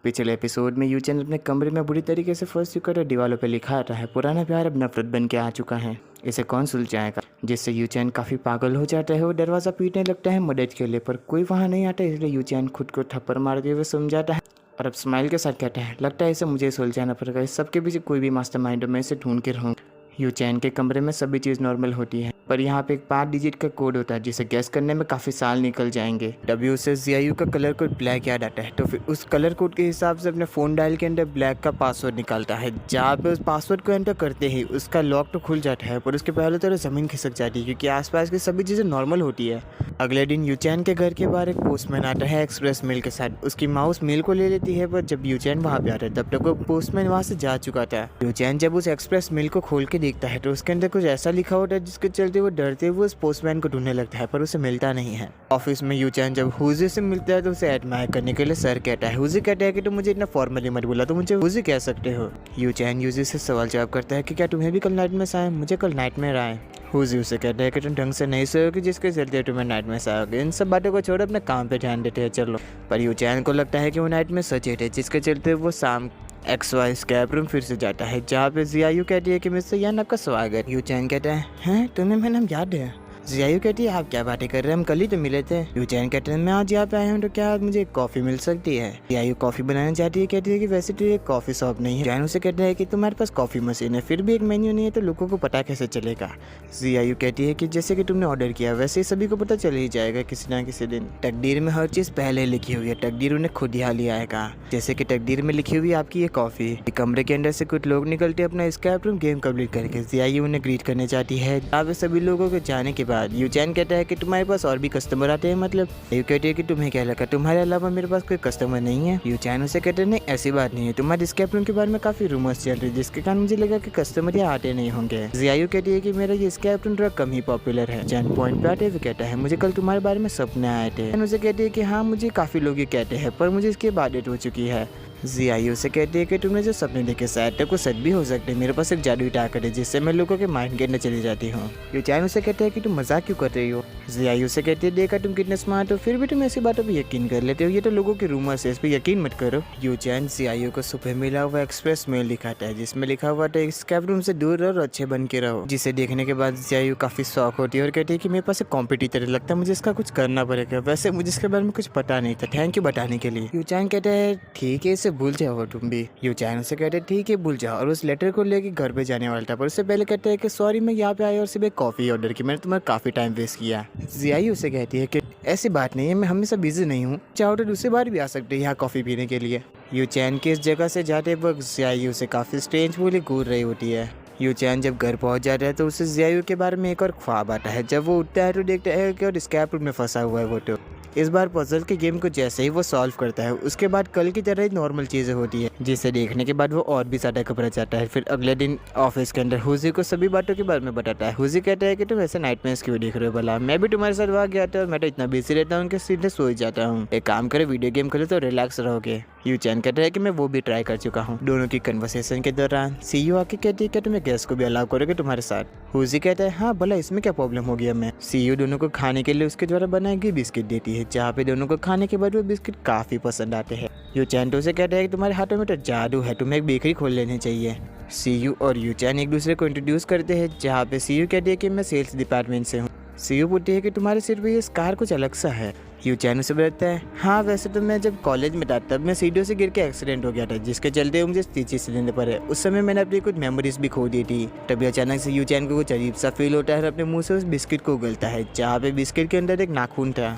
पिछले एपिसोड में यूचेन अपने कमरे में बुरी तरीके से फंस चुका और दीवारों पर लिखा आता है पुराना प्यार अब नफरत बन के आ चुका है, इसे कौन सुलझाएगा। जिससे यूचेन काफ़ी पागल हो जाता है और दरवाज़ा पीटने लगता है मदद के लिए, पर कोई वहाँ नहीं आता। इसलिए यूचेन खुद को थप्पड़ मारते हुए समझाता है और अब स्माइल के साथ कहता है लगता है इसे मुझे सुलझाना पड़ेगा। इस सबके पीछे कोई भी मास्टरमाइंड मैं इसे ढूंढ के रहूँगा। यूचैन के कमरे में सभी चीज़ नॉर्मल होती है, पर यहाँ पे एक 5 डिजिट का कोड होता है जिसे गैस करने में काफ़ी साल निकल जाएंगे। डब्ल्यू से जियायू का कलर कोड ब्लैक याद आता है, तो फिर उस कलर कोड के हिसाब से अपने फ़ोन डायल के अंदर ब्लैक का पासवर्ड निकालता है। जहाँ पे उस पासवर्ड को एंटर करते ही उसका लॉक तो खुल जाता है, पर उसके पहले तो ज़मीन खिसक जाती है क्योंकि आसपास की सभी चीज़ें नॉर्मल होती है। अगले दिन यूचैन के घर के बाहर एक पोस्टमैन आता है एक्सप्रेस मेल के साथ। उसकी माउस मेल को ले लेती है, पर जब यूचैन वहाँ पे आता है तब तक वो पोस्टमैन वहाँ से जा चुका था। यूचैन जब उस एक्सप्रेस मेल को खोल के देखता है तो उसके अंदर कुछ ऐसा लिखा होता है जिसके चलते वो डरते हुए उस पोस्टमैन को ढूंढने लगता है, पर उसे मिलता नहीं है। ऑफिस में यूचैन जब हुजी से मिलता है तो उसे एडमायर करने के लिए सर कहता है। हुजी कहता है कि तुम मुझे इतना फॉर्मली मत बोला, तो मुझे हुजी कह सकते हो। यूचैन हुजी से सवाल जवाब करता है कि क्या तुम्हें भी कल नाइट में आए? मुझे कल नाइट में आए। हुजी उसे कहता है कि तुम ढंग से नहीं सोओगे जिसके चलते तुम्हें नाइट में आओगे। इन सब बातों को छोड़ अपने काम पे ध्यान देते हैं चलो। पर यूचैन को लगता है कि वो नाइट में सचेत है, जिसके चलते वो शाम XY स्कैप रूम फिर से जाता है, जहाँ पे जियायू कहती है कि मिस्टर यान आपका स्वागत। यूचैन कहता है हैं तुम्हें मेरा नाम याद है? जियायू कहती है आप क्या बातें कर रहे हैं, हम कल ही तो मिले थे। यूचैन कहते हैं मैं आज यहाँ पे आया हूँ तो क्या आज मुझे कॉफ़ी मिल सकती है? जियायू कॉफ़ी बनाना चाहती है, कहती है कि वैसे तो ये कॉफ़ी शॉप नहीं है। यूचैन उसे कहता है कि तुम्हारे पास कॉफ़ी मशीन है, फिर भी एक मेन्यू नहीं है तो लोगों को पता कैसे चलेगा? जियायू कहती है कि जैसे कि तुमने ऑर्डर किया वैसे ही सभी को पता चल ही जाएगा किसी ना किसी दिन। तकदीर में हर चीज़ पहले लिखी हुई है, तकदीर उन्हें खुद ही हाल आएगा। जैसे कि तकदीर में लिखी हुई आपकी ये कॉफ़ी। कमरे के अंदर से कुछ लोग निकलते अपना स्कैप रूम गेम कंप्लीट करके। जियायू उन्हें ग्रीट करने चाहती है। यहाँ पे सभी लोगों के जाने के बाद यूचैन कहता है कि तुम्हारे पास और भी कस्टमर आते हैं मतलब? यू कहती है कि तुम्हें क्या लगा तुम्हारे अलावा मेरे पास कोई कस्टमर नहीं है? यूचैन उसे कहते हैं नहीं ऐसी बात नहीं है, तुम्हारे स्कैप रूम के बारे में काफी रूमर्स चल रही है जिसके कारण मुझे लगा कि कस्टमर यहाँ आते नहीं होंगे। जियायू कहती है कि मेरा ये स्कैप रूम थोड़ा कम ही पॉपुलर है। जैन पॉइंट पे आते हुए कहता है मुझे कल तुम्हारे बारे में सपने आए थे। उसे कहती है कि हाँ मुझे काफी लोग ये कहते हैं, पर मुझे इसकी आदत हो चुकी है। जियायू से कहती है कि तुमने जो सपने देखे शायद तक वो सच भी हो सकते हैं। मेरे पास एक जादुई ताकत है जिससे मैं लोगों के माइंड के अंदर चली जाती हूँ। यूचैन उसे कहते हैं कि तुम मजाक क्यों कर रही हो? जियायू से कहती है देखा तुम कितने स्मार्ट हो, फिर भी तुम ऐसी बातों पर यकीन कर लेते हो। ये तो लोगों के रूमर्स है, इस पर यकीन मत करो। यूचैन जियायू को सुबह मिला हुआ एक्सप्रेस मेल दिखाता है जिसमें लिखा हुआ था स्कैप रूम से दूर रहो और अच्छे बन के रहो। जिसे देखने के बाद जियायू काफी शौक होती है और कहती है कि मेरे पास एक कॉम्पिटिटर लगता है, मुझे इसका कुछ करना पड़ेगा। वैसे मुझे इसके बारे में कुछ पता नहीं था, थैंक यू बताने के लिए। यूचैन कहता है ठीक है इसे भूल जाओ तुम भी। यूचैन उसे कहते हैं ठीक है भूल जाओ और उस लेटर को लेके घर पे जाने वाला था, पर उससे पहले कहते हैं कि सॉरी मैं यहाँ पे आया और सिर्फ एक कॉफ़ी ऑर्डर की, मैंने तुम्हारा काफ़ी टाइम वेस्ट किया। जियायू उसे कहती है कि ऐसी बात नहीं है, मैं हमेशा बिजी नहीं हूँ, चाहो तो दूसरी बार भी आ सकते हैं यहाँ कॉफ़ी पीने के लिए। यूचैन के इस जगह से जाते वक्त जियायू से काफ़ी स्ट्रेंज बोली घूर रही होती है। यूचैन जब घर पहुंच जाता है तो उसे जियायू के बारे में एक और ख्वाब आता है। जब वो उठता है तो देखता है कि और स्कैप रूम में फंसा हुआ है वो। तो इस बार पजल के गेम को जैसे ही वो सॉल्व करता है उसके बाद कल की तरह ही नॉर्मल चीज़ें होती है, जिसे देखने के बाद वो और भी ज़्यादा घबरा जाता है। फिर अगले दिन ऑफिस के अंदर हुजी को सभी बातों के बारे में बताता है। हुजी कहता है कि तुम ऐसे नाइटमेयर्स क्यों देख रहे हो भला? मैं भी तुम्हारे साथ वहाँ गया था और मैं तो इतना बिजी रहता हूँ कि सीधे सो ही जाता हूँ। एक काम करे वीडियो गेम खेलो तो रिलैक्स रहोगे। यूचैन कहता है कि मैं वो भी ट्राई कर चुका हूँ। दोनों की कन्वर्सेशन के दौरान सीयू आके कहती है कि तुम्हें गेस्ट को भी अलाउ करोगे तुम्हारे साथ? हुजी कहता है हाँ भला इसमें क्या प्रॉब्लम हो गया? मैं सीयू दोनों को खाने के लिए उसके द्वारा बनाई गई बिस्किट देती है, जहाँ पे दोनों को खाने के बाद वो बिस्किट काफी पसंद आते हैं। यूचैन तो उसे कहता है कि तुम्हारे हाथों में तो जादू है, तुम्हें एक बेकरी खोल लेनी चाहिए। सीयू और यूचैन एक दूसरे को इंट्रोड्यूस करते हैं, जहाँ पे सीयू कहती है कि मैं सेल्स डिपार्टमेंट से हूँ। सीयू पूछती है कि तुम्हारे सिर पे ये स्कार कुछ अलग सा है। यूचैन उसे बताता है हाँ वैसे तो मैं जब कॉलेज में था तब मैं सीढ़ियों से गिर के एक्सीडेंट हो गया था, जिसके चलते मुझे तीसरी सिलेंडर पर है। उस समय मैंने अपनी कुछ मेमोरीज भी खो दी थी। तभी अचानक से यूचैन को कुछ अजीब सा फील होता है और अपने मुंह से उस बिस्किट को उगलता है, जहाँ पे बिस्किट के अंदर एक नाखून था।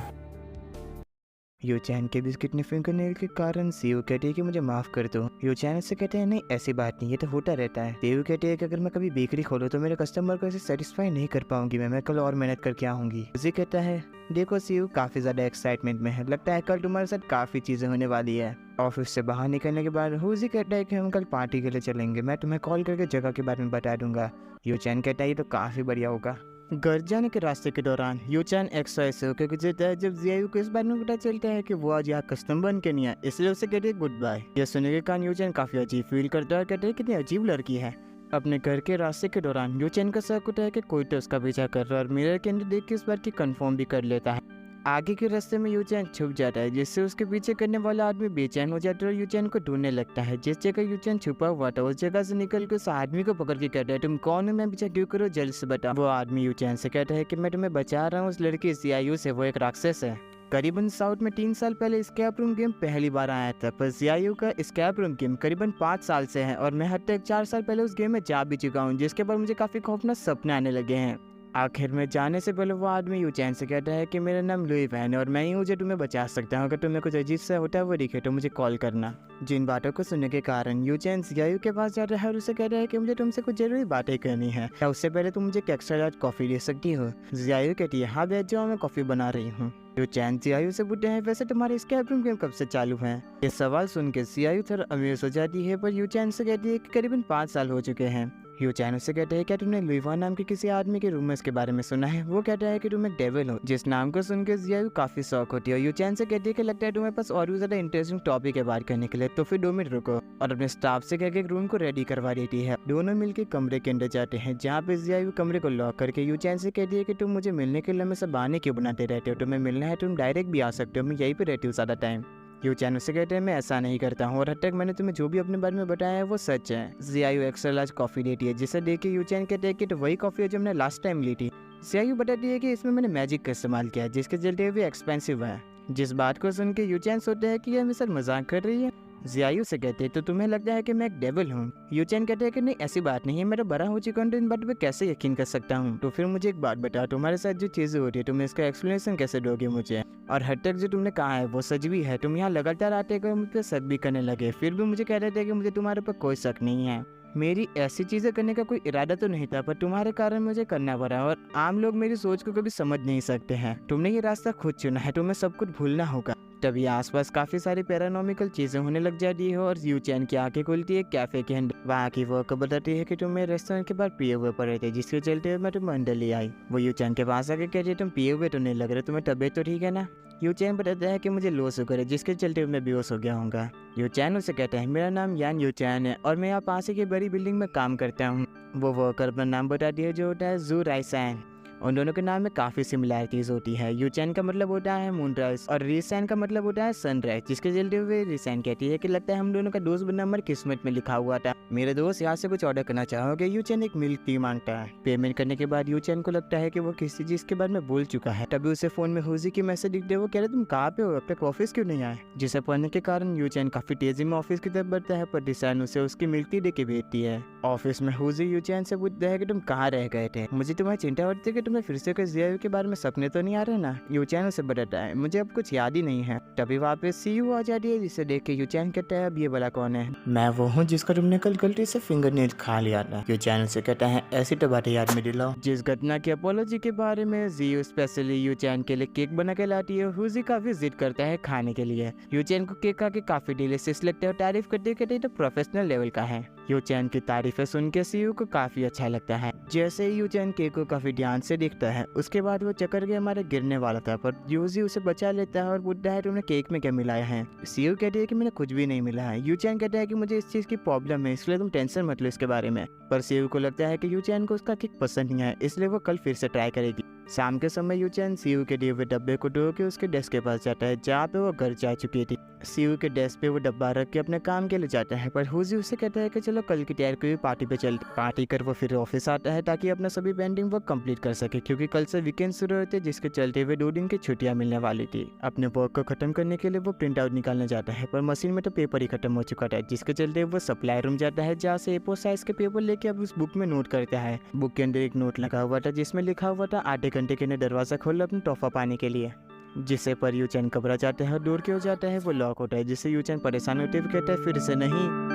यूचैन के बिस्किट निफिंग करने के कारण सीयू कहती है कि मुझे माफ कर दो। यूचैन से कहते हैं नहीं ऐसी बात नहीं, ये तो होता रहता है। सीयू कहती है कि अगर मैं कभी बेकरी खोलूं तो मेरे कस्टमर को इसे सेटिस्फाई नहीं कर पाऊंगी, मैं कल और मेहनत करके आऊंगी। उसी कहता है देखो सीयू काफी ज्यादा एक्साइटमेंट में है, लगता है कल तुम्हारे साथ काफी चीजें होने वाली है। ऑफिस से बाहर निकलने के बाद हुजी कहता है कि हम कल पार्टी के लिए चलेंगे, मैं तुम्हें कॉल करके जगह के बारे में बता दूंगा। यूचैन कहता है ये तो काफी बढ़िया होगा। घर जाने के रास्ते के दौरान यूचैन एक्सरसाइज से होकर गुजरता है जब जियायू को इस बारे में पता चलता है कि वो आज यहाँ कस्टमर बन के नहीं है, इसलिए उसे कहते हैं गुड बाय। यह सुनने के कारण यूचैन काफी अजीब फील करता है और कहते हैं कितनी अजीब लड़की है। अपने घर के रास्ते के दौरान यूचैन का शक होता है कि कोई तो उसका पीछा कर रहा है और मिरर के अंदर देख के इस बार की कंफर्म भी कर लेता है। आगे के रास्ते में यूचैन छुप जाता है, जिससे उसके पीछे करने वाला आदमी बेचैन हो जाता है और यूचैन को ढूंढने लगता है। जिस जगह यूचैन छुपा हुआ था उस जगह से निकल के उस आदमी को पकड़ के कहता है, तुम कौन हो, मैं पीछे क्यों करो, जल्द से बता। वो आदमी यूचैन से कहता है कि मैं तुम्हें बचा रहा हूँ उस लड़की CIU से, वो एक राक्षस है। करीबन साउथ में 3 साल पहले स्कैप रूम गेम पहली बार आया था, पर CIU का स्कैप रूम गेम करीबन 5 साल से है और मैं हद तक 4 साल पहले उस गेम में जा भी चुका हूँ, जिसके बाद मुझे काफ़ी खौफनाक सपने आने लगे हैं। आखिर में जाने से पहले वो आदमी यूचैन से कहता है कि मेरा नाम लुई वैन है और मैं ही हूँ जो तुम्हें बचा सकता हूँ। अगर तुम्हें कुछ अजीब सा होता है वो दिखे तो मुझे कॉल करना। जिन बातों को सुनने के कारण यूचैन CIU के पास जाता है और उसे कहता है कि मुझे तुमसे कुछ जरूरी बातें करनी है, क्या उससे पहले तुम मुझे एक एक्स्ट्रा लार्ज कॉफ़ी दे सकती हो। CIU कहती है, हाँ बैठ जाओ, मैं कॉफ़ी बना रही हूँ। यूचैन CIU से पूछते हैं, वैसे तुम्हारे स्कैप रूम गेम कब से चालू है। ये सवाल सुन के CIU थोड़ा अमेज हो जाती है, पर यूचैन से कहती है कि करीबन 5 साल हो चुके हैं। यूचैन उससे कहते हैं, क्या तुमने लुईवा नाम के किसी आदमी के रूमर्स के बारे में सुना है। वो कहता है कि तुम एक डेविल हो, जिस नाम को सुनकर CIU काफी शौक होती है। यूचैन से कहती है कि लगता है तुम्हारे पास और भी ज्यादा इंटरेस्टिंग टॉपिक है बात करने के लिए, तो फिर 2 मिनट रुको, और अपने स्टाफ से कहकर एक रूम को रेडी करवा देती है। दोनों मिलकर कमरे के अंदर जाते हैं, जहाँ पे CIU कमरे को लॉक करके यूचैन से कहती है कि तुम मुझे मिलने के लिए हमेशा बहाने क्यों बनाते रहते हो, तुम्हें मिलना है तुम डायरेक्ट भी आ सकते हो, मैं यहीं पे रहती हूँ ज्यादा टाइम। यूचैन उससे कहते हैं, मैं ऐसा नहीं करता हूँ और हद तक मैंने तुम्हें जो भी अपने बारे में बताया है वो सच है। CIU एक्स्ट्रा लार्ज कॉफ़ी देती है, जिसे देख के यूचैन कहते हैं कि तो वही कॉफ़ी है जो मैंने लास्ट टाइम ली थी। CIU बताती है कि इसमें मैंने मैजिक का इस्तेमाल किया, जिसके चलते हुए एक्सपेंसिव है। जिस बात को सुन के यूचैन सोचते हैं कि ये मेरे साथ मजाक कर रही है। CIU से कहते हैं, तो तुम्हें लगता है कि मैं एक डेविल हूँ। यूचैन कहते हैं कि नहीं, ऐसी बात नहीं है, मैं तो बड़ा हो चुका हूँ, तो इन बातों पे कैसे यकीन कर सकता हूँ। तो फिर मुझे एक बात बता, तुम्हारे साथ जो चीज़ें हो रही है तुम इसका एक्सप्लेनेशन कैसे दोगे मुझे, और हद तक जो तुमने कहा है वो सच भी है। तुम यहाँ लगातार आते हो मुझ पर शक भी करने लगे, फिर भी मुझे कह रहे थे कि मुझे तुम्हारे ऊपर कोई शक नहीं है। मेरी ऐसी चीज़ें करने का कोई इरादा तो नहीं था, पर तुम्हारे कारण मुझे करना पड़ा, और आम लोग मेरी सोच को कभी समझ नहीं सकते हैं। तुमने ये रास्ता खुद चुना है, तुम्हें सब कुछ भूलना होगा। तभी आसपास काफी सारी पैरानॉमिकल चीजें होने लग जाती है और यूचैन की आंखें खुलती है कैफे के अंदर। वहाँ की वो बताती है कि तुम मेरे रेस्टोरेंट के बाहर पिए हुए पड़े थे, जिसके चलते हुए मैं तुम्हें अंदर ले आई। वो यूचैन के पास आके कहती है, तुम पिए हुए तो नहीं लग रहे, तुम्हें तबीयत तो ठीक है ना। यूचैन बताता है कि मुझे लो शुगर है, जिसके चलते हुए मैं बेहोश हो गया हूँ। यूचैन उसे कहता है, मेरा नाम यान यूचैन है और मैं यहाँ पास की बड़ी बिल्डिंग में काम करता हूँ। वो वर्कर अपना नाम बताती है जो होता है जू राइसैन। उन दोनों के नाम में काफ़ी सिमिलैरिटीज़ होती है। यूचैन का मतलब होता है मूनराइज और रिसैन का मतलब होता है सनराइज, जिसके चलते हुए रिसैन कहती है कि लगता है हम दोनों का दोस्त बनना हमारी किस्मत में लिखा हुआ था। मेरे दोस्त यहाँ से कुछ ऑर्डर करना चाहोगे। यूचैन एक मिल्क टी मांगता है। पेमेंट करने के बाद यूचैन को लगता है कि वो किसी चीज़ के बारे में बोल चुका है। तभी उसे फोन में हुजी की मैसेज दिखते, वो कह रहे तुम कहाँ पे हो, अब तक ऑफिस क्यों नहीं आए। जिसे पढ़ने के कारण यूचैन काफ़ी तेजी में ऑफिस की तरफ बढ़ता है, पर रिसैन उसे उसकी मिल्क टी दे के भेजती है। ऑफिस में हुजी यूचैन से पूछता है कि तुम कहाँ रह गए थे, मुझे तुम्हारी चिंता होती है कि तुम्हें फिर से कोई के बारे में सपने तो नहीं आ रहे ना। यूचैन उसे बताता है, मुझे अब कुछ याद ही नहीं है। तभी वहाँ पे CIU आ जाती है, जिसे देख के यूचैन कहता है, अब ये वाला कौन है। मैं वो हूँ जिसका तुमने कल गलती से फिंगरनेल खा लिया था। यूचैन उसे कहता है, ऐसी तो बातें याद में दिलाओ। जिस घटना की अपोलॉजी के बारे में CIU स्पेशली यूचैन के लिए केक बना के लाती है। हुजी काफी जिद करता है खाने के लिए। यूचैन को केक खा के काफी डिलीशियस लगता है और तारीफ करते करते तो प्रोफेशनल लेवल का है। यूचैन की तारीफें सुन के CIU को काफी अच्छा लगता है। जैसे ही यूचैन केक को काफी ध्यान से देखता है, उसके बाद वो चक्कर के हमारे गिरने वाला था, पर यूजी उसे बचा लेता है और पूछता है तुमने केक में क्या मिलाया है। CIU कहती है कि मैंने कुछ भी नहीं मिला है। यूचैन कहता है कि मुझे इस चीज की प्रॉब्लम है, इसलिए तुम टेंशन मत लो इसके बारे में। पर CIU को लगता है कि यूचैन को उसका केक पसंद नहीं है, इसलिए वो कल फिर से ट्राई करेगी। शाम के समय यूचैन CIU के दिए हुए डब्बे को ढो के उसके डेस्क के पास जाता है, जहाँ पे वो घर जा चुकी थी। CIU के डेस्क पे वो डब्बा रख के अपने काम के लिए जाता है, पर हुजी उसे कहता है कि चलो कल की तैयारी के पार्टी पे चलते। पार्टी कर वो फिर ऑफिस आता है ताकि अपना सभी पेंडिंग वर्क कंप्लीट कर सके, क्योंकि कल से वीकेंड शुरू होते, जिसके चलते हुए 2 दिन की छुट्टियां मिलने वाली थी। अपने वर्क को खत्म करने के लिए वो प्रिंट आउट निकालने जाता है, पर मशीन में तो पेपर ही खत्म हो चुका था, जिसके चलते वो सप्लाई रूम जाता है, जहाँ से A4 साइज के पेपर लेके अब उस बुक में नोट करता है। बुक के अंदर एक नोट लगा हुआ था, जिसमें लिखा हुआ था आधे घंटे के अंदर दरवाजा खोलो अपना तोहफा पाने के लिए। जिससे पर यूचैन घबरा जाता है और दूर के हो जाता है। वो लॉक होता है, जिससे यूचैन परेशान होते हुए कहता है, फिर से नहीं।